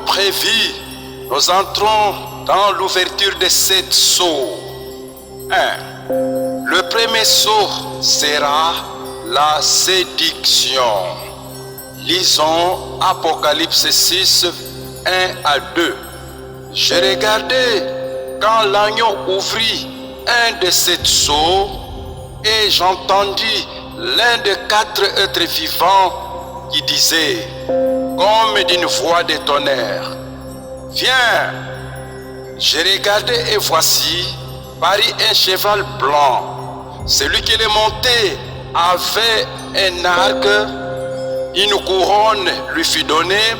prévu, nous entrons dans l'ouverture de 7 sceaux. 1. Le premier sceau sera la séduction. Lisons Apocalypse 6, 1 à 2. Je regardais quand l'agneau ouvrit un de 7 sceaux et j'entendis l'un des 4 êtres vivants qui disait, comme d'une voix de tonnerre, « Viens !» Je regardais et voici, parut un cheval blanc. Celui qui le montait avait un arc, une couronne lui fut donnée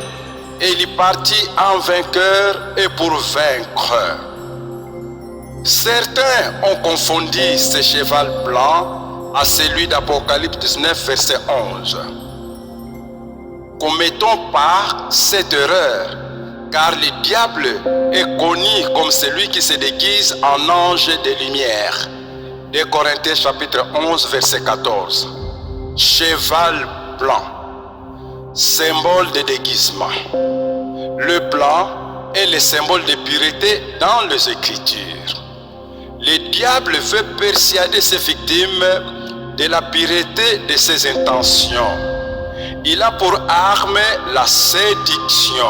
et il partit en vainqueur et pour vaincre. Certains ont confondu ce cheval blanc à celui d'Apocalypse 19, verset 11. Commettons pas cette erreur, car le diable est connu comme celui qui se déguise en ange de lumière. 2 Corinthiens chapitre 11, verset 14. Cheval blanc, symbole de déguisement. Le blanc est le symbole de pureté dans les Écritures. Le diable veut persuader ses victimes de la pureté de ses intentions. Il a pour arme la séduction.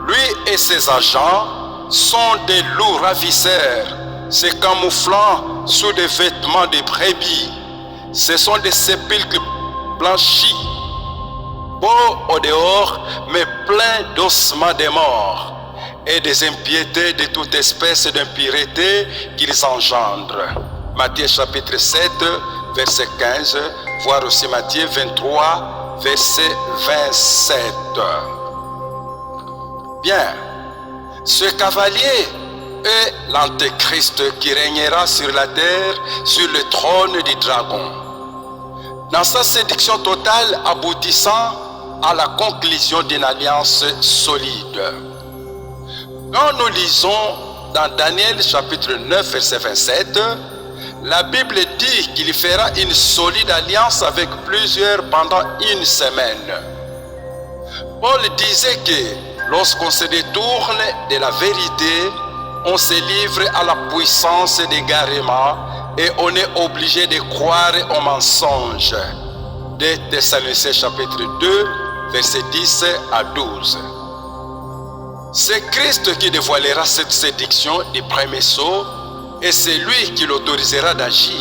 Lui et ses agents sont des loups ravisseurs, se camouflant sous des vêtements de brebis. Ce sont des sépulcres blanchis, beaux au dehors, mais pleins d'ossements des morts et des impiétés de toute espèce d'impureté qu'ils engendrent. Matthieu chapitre 7, verset 15, voire aussi Matthieu 23, verset 27. Bien, ce cavalier est l'antéchrist qui régnera sur la terre sur le trône du dragon. Dans sa séduction totale aboutissant à la conclusion d'une alliance solide. Quand nous lisons dans Daniel chapitre 9 verset 27, la Bible dit qu'il fera une solide alliance avec plusieurs pendant une semaine. Paul disait que lorsqu'on se détourne de la vérité, on se livre à la puissance d'égarement et on est obligé de croire au mensonge. 2 Thessaloniciens chapitre 2, verset 10 à 12. C'est Christ qui dévoilera cette séduction du premier sceau et c'est lui qui l'autorisera d'agir,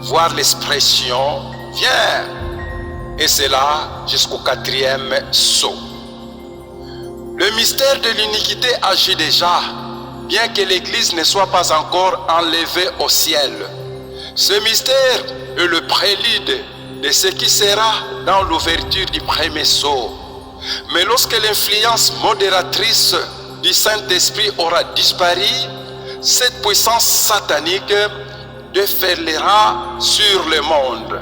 voir l'expression « Viens !» et c'est là jusqu'au 4e sceau. Le mystère de l'iniquité agit déjà, bien que l'Église ne soit pas encore enlevée au ciel. Ce mystère est le prélude de ce qui sera dans l'ouverture du premier sceau. Mais lorsque l'influence modératrice du Saint-Esprit aura disparu, cette puissance satanique déferlera sur le monde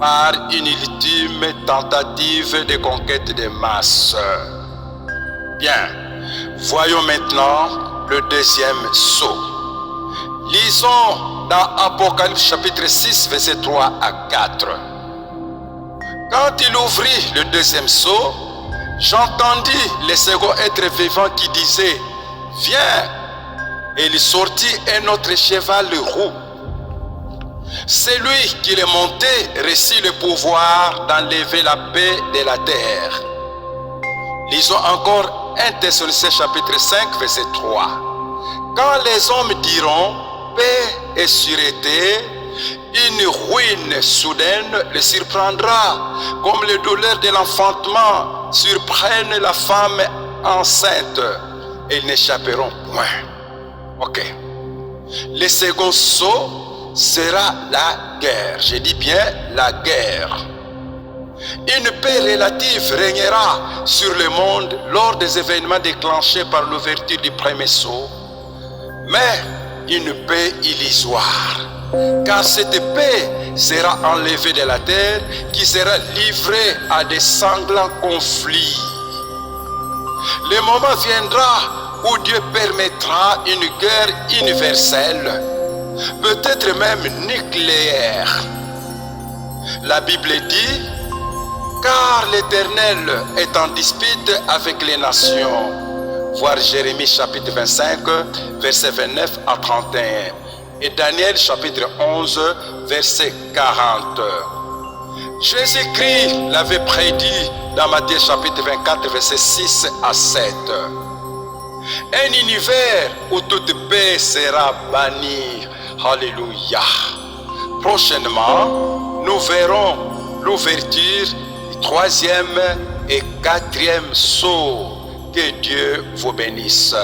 par une ultime tentative de conquête des masses. Bien, voyons maintenant le deuxième sceau. Lisons dans Apocalypse chapitre 6, verset 3 à 4. Quand il ouvrit le deuxième sceau, j'entendis le second être vivant qui disait « Viens !» Et il sortit un autre cheval roux. Celui qui le montait reçut le pouvoir d'enlever la paix de la terre. Lisons encore 1 Thessaloniciens chapitre 5, verset 3. Quand les hommes diront paix et sûreté, une ruine soudaine les surprendra, comme les douleurs de l'enfantement surprennent la femme enceinte, et ils n'échapperont point. Ok. Le second sceau sera la guerre. Je dis bien la guerre. Une paix relative régnera sur le monde lors des événements déclenchés par l'ouverture du premier sceau, mais une paix illusoire, car cette paix sera enlevée de la terre qui sera livrée à des sanglants conflits. Le moment viendra où Dieu permettra une guerre universelle, peut-être même nucléaire. La Bible dit Car l'Éternel est en dispute avec les nations. Voir Jérémie chapitre 25, verset 29 à 31. Et Daniel chapitre 11, verset 40. Jésus-Christ l'avait prédit dans Matthieu chapitre 24, verset 6 à 7. Un univers où toute paix sera bannie. Alléluia. Prochainement, nous verrons l'ouverture du 3e et 4e sceau. Que Dieu vous bénisse.